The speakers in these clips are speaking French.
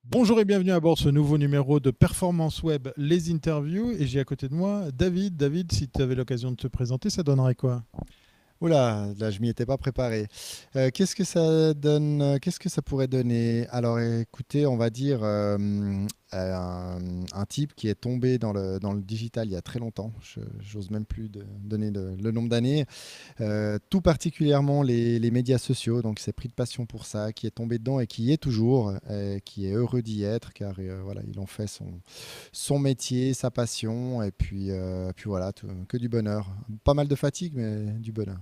Bonjour et bienvenue à bord de ce nouveau numéro de Performance Web, les interviews. Et j'ai à côté de moi David. David, si tu avais l'occasion de te présenter, ça donnerait quoi? Oula, là je m'y étais pas préparé. Qu'est-ce que ça donne? Qu'est-ce que ça pourrait donner? Alors écoutez, on va dire un type qui est tombé dans le digital il y a très longtemps. J'ose même plus donner le nombre d'années. Tout particulièrement les médias sociaux. Donc il s'est pris de passion pour ça, qui est tombé dedans et qui y est toujours, qui est heureux d'y être car voilà, il en fait son métier, sa passion et puis voilà, que du bonheur. Pas mal de fatigue, mais du bonheur.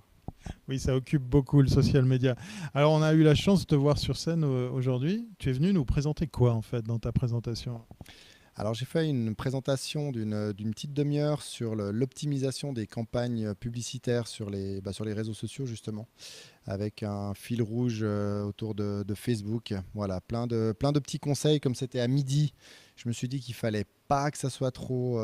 Oui, ça occupe beaucoup le social media. Alors, on a eu la chance de te voir sur scène aujourd'hui. Tu es venu nous présenter quoi, en fait, dans ta présentation? Alors j'ai fait une présentation d'une petite demi-heure sur l'optimisation des campagnes publicitaires sur les réseaux sociaux justement, avec un fil rouge autour de Facebook. Voilà, plein de petits conseils. Comme c'était à midi, je me suis dit qu'il fallait pas que ça soit trop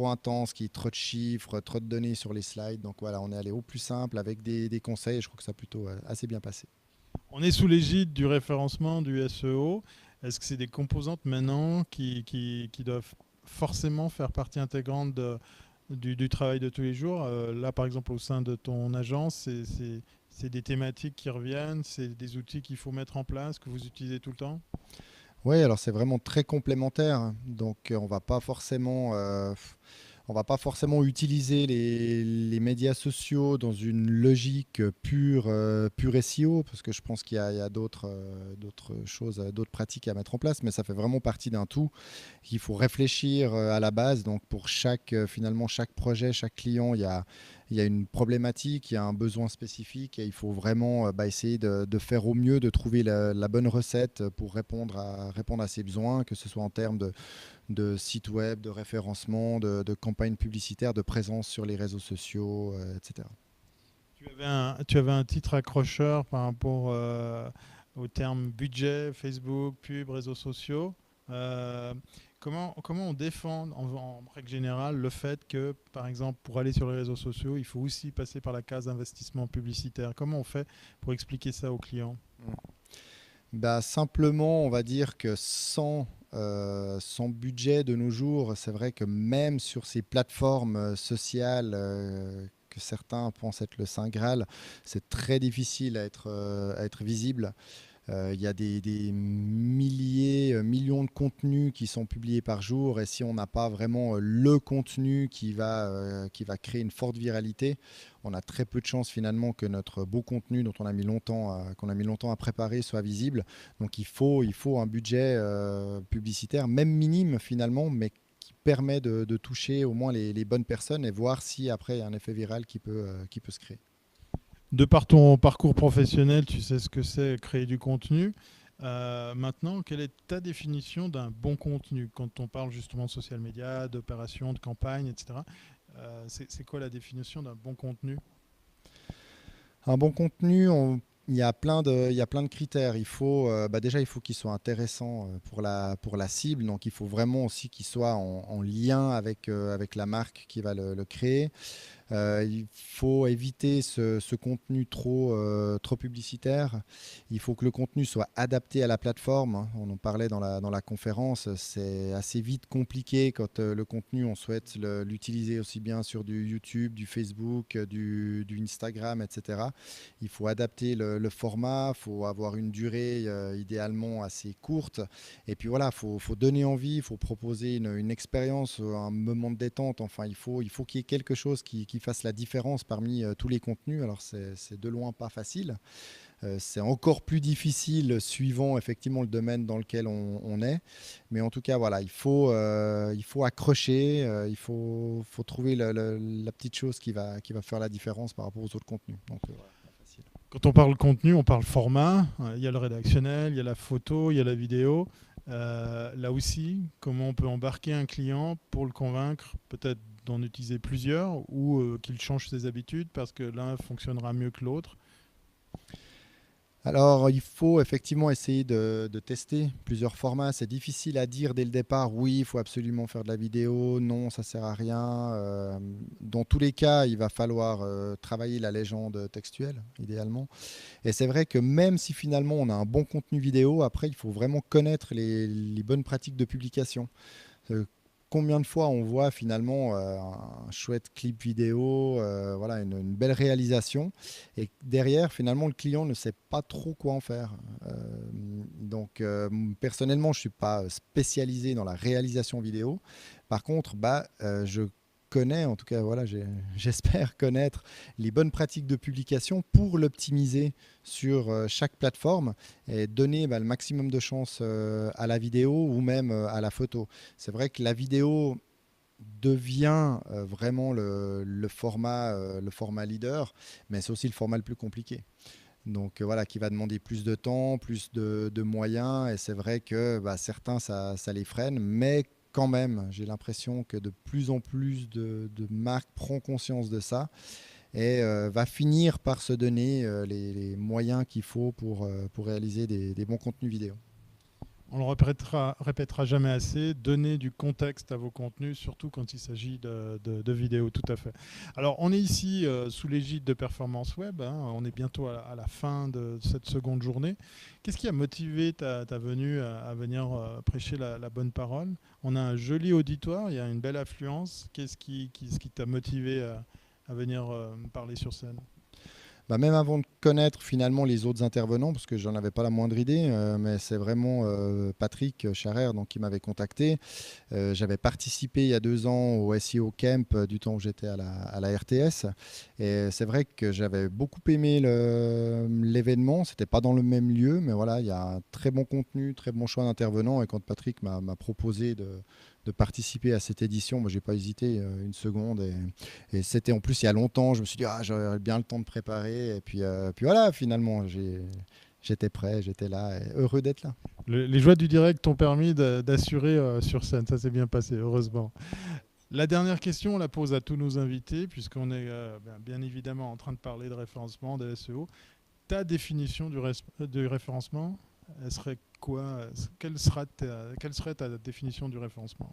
intense, qu'il y ait trop de chiffres, trop de données sur les slides. Donc voilà, on est allé au plus simple avec des conseils et je crois que ça a plutôt assez bien passé. On est sous l'égide du référencement du SEO. Est-ce que c'est des composantes maintenant qui doivent forcément faire partie intégrante du travail de tous les jours? Là, par exemple, au sein de ton agence, c'est des thématiques qui reviennent, c'est des outils qu'il faut mettre en place, que vous utilisez tout le temps? Oui, alors c'est vraiment très complémentaire. Donc on va pas forcément utiliser les médias sociaux dans une logique pure SEO, parce que je pense qu'il y a d'autres choses, d'autres pratiques à mettre en place, mais ça fait vraiment partie d'un tout. Il faut réfléchir à la base. Donc pour finalement, chaque projet, chaque client, il y a une problématique, il y a un besoin spécifique et il faut vraiment essayer de faire au mieux, de trouver la bonne recette pour répondre à ces besoins, que ce soit en termes de site web, de référencement, de campagne publicitaire, de présence sur les réseaux sociaux, etc. Tu avais un titre accrocheur par rapport au terme budget, Facebook, pub, réseaux sociaux. Euh, comment on défend en règle générale le fait que, par exemple, pour aller sur les réseaux sociaux, il faut aussi passer par la case investissement publicitaire? Comment on fait pour expliquer ça aux clients? Bah, simplement, on va dire que sans budget de nos jours, c'est vrai que même sur ces plateformes sociales que certains pensent être le Saint Graal, c'est très difficile à être visible. Il y a des milliers, millions de contenus qui sont publiés par jour et si on n'a pas vraiment le contenu qui va créer une forte viralité, on a très peu de chances finalement que notre beau contenu dont qu'on a mis longtemps à préparer soit visible. Donc il faut un budget publicitaire, même minime finalement, mais qui permet de toucher au moins les bonnes personnes et voir si après il y a un effet viral qui peut se créer. De par ton parcours professionnel, tu sais ce que c'est créer du contenu. Maintenant, quelle est ta définition d'un bon contenu quand on parle justement de social media, d'opérations, de campagne, etc. C'est quoi la définition d'un bon contenu? Un bon contenu, il y a plein de critères. Déjà, il faut qu'il soit intéressant pour la cible. Donc, il faut vraiment aussi qu'il soit en lien avec la marque qui va le créer. Il faut éviter ce contenu trop publicitaire. Il faut que le contenu soit adapté à la plateforme, hein. On en parlait dans la conférence. C'est assez vite compliqué quand le contenu, on souhaite l'utiliser aussi bien sur du YouTube, du Facebook, du Instagram, etc. Il faut adapter le format, il faut avoir une durée idéalement assez courte. Et puis voilà, il faut donner envie, il faut proposer une expérience, un moment de détente. Enfin, il faut qu'il y ait quelque chose qui fasse la différence parmi tous les contenus. Alors, c'est de loin pas facile. C'est encore plus difficile suivant effectivement le domaine dans lequel on est. Mais en tout cas, voilà, il faut accrocher, il faut trouver la petite chose qui va faire la différence par rapport aux autres contenus. Donc, voilà, pas facile. Quand on parle contenu, on parle format. Il y a le rédactionnel, il y a la photo, il y a la vidéo. Là aussi, comment on peut embarquer un client pour le convaincre peut-être d'en utiliser plusieurs ou qu'il change ses habitudes parce que l'un fonctionnera mieux que l'autre? Alors, il faut effectivement essayer de tester plusieurs formats. C'est difficile à dire dès le départ, oui, il faut absolument faire de la vidéo, non, ça sert à rien. Dans tous les cas, il va falloir travailler la légende textuelle, idéalement. Et c'est vrai que même si finalement on a un bon contenu vidéo, après, il faut vraiment connaître les bonnes pratiques de publication. Euh, Combien de fois on voit finalement un chouette clip vidéo, voilà, une belle réalisation, et derrière finalement le client ne sait pas trop quoi en faire. Euh, Personnellement, je suis pas spécialisé dans la réalisation vidéo. Par contre, je connais, en tout cas voilà, j'espère connaître les bonnes pratiques de publication pour l'optimiser sur chaque plateforme et donner le maximum de chance à la vidéo ou même à la photo. C'est vrai que la vidéo devient vraiment le format leader, mais c'est aussi le format le plus compliqué. Donc voilà, qui va demander plus de temps, plus de moyens, et c'est vrai que certains, ça les freine, mais quand même, j'ai l'impression que de plus en plus de marques prend conscience de ça et va finir par se donner les moyens qu'il faut pour réaliser des bons contenus vidéo. On le répétera jamais assez, donner du contexte à vos contenus, surtout quand il s'agit de vidéos, tout à fait. Alors, on est ici sous l'égide de Performance Web, hein, on est bientôt à la fin de cette seconde journée. Qu'est-ce qui a motivé ta venue à venir prêcher la bonne parole? On a un joli auditoire, il y a une belle affluence. Qu'est-ce qui t'a motivé à venir parler sur scène? Même avant de connaître finalement les autres intervenants, parce que j'en avais pas la moindre idée, mais c'est vraiment Patrick Charrer donc, qui m'avait contacté. J'avais participé il y a 2 ans au SEO Camp du temps où j'étais à la RTS. Et c'est vrai que j'avais beaucoup aimé l'événement. C'était pas dans le même lieu, mais voilà, il y a un très bon contenu, très bon choix d'intervenants. Et quand Patrick m'a proposé de participer à cette édition, moi j'ai pas hésité une seconde, et c'était en plus il y a longtemps. Je me suis dit j'aurais bien le temps de préparer, et puis voilà, finalement j'étais prêt, j'étais là, et heureux d'être là. Les joies du direct t'ont permis d'assurer sur scène, ça s'est bien passé, heureusement. La dernière question, on la pose à tous nos invités, puisqu'on est bien évidemment en train de parler de référencement, de SEO. Ta définition du référencement, elle serait quoi? Quelle serait ta définition du référencement?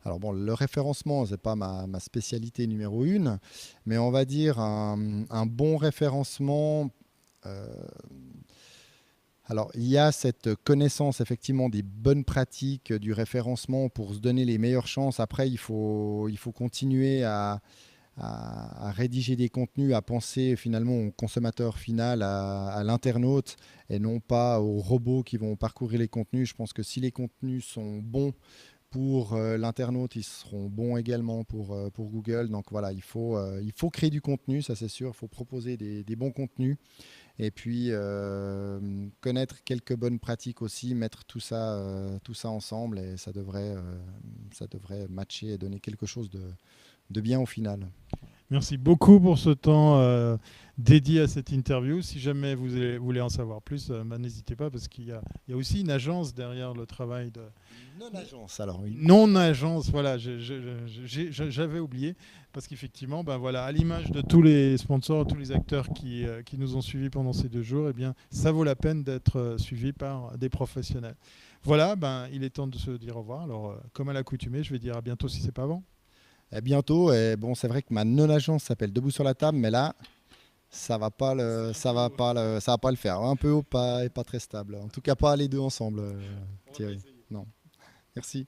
Alors bon, le référencement, c'est pas ma spécialité numéro une, mais on va dire un bon référencement. euh, alors, il y a cette connaissance effectivement des bonnes pratiques du référencement pour se donner les meilleures chances. Après, il faut continuer à rédiger des contenus, à penser finalement au consommateur final, à l'internaute, et non pas aux robots qui vont parcourir les contenus. Je pense que si les contenus sont bons pour l'internaute, ils seront bons également pour Google. Donc voilà, il faut créer du contenu, ça c'est sûr. Il faut proposer des bons contenus. Et puis connaître quelques bonnes pratiques aussi, mettre tout ça ensemble, et ça devrait matcher et donner quelque chose de bien au final. Merci beaucoup pour ce temps dédié à cette interview. Si jamais vous voulez en savoir plus, n'hésitez pas, parce il y a aussi une agence derrière le travail de... Non-agence, alors oui. Non-agence, voilà, j'avais oublié, parce qu'effectivement, voilà, à l'image de tous les sponsors, tous les acteurs qui nous ont suivis pendant ces 2 jours, eh bien, ça vaut la peine d'être suivi par des professionnels. Voilà, il est temps de se dire au revoir. Alors, comme à l'accoutumée, je vais dire à bientôt si c'est pas avant. À bientôt. Et bon, c'est vrai que ma non-agence s'appelle Debout sur la table, mais là, ça va pas le faire. Un peu haut, pas, et pas très stable. En tout cas, pas les deux ensemble, Thierry. Non. Merci.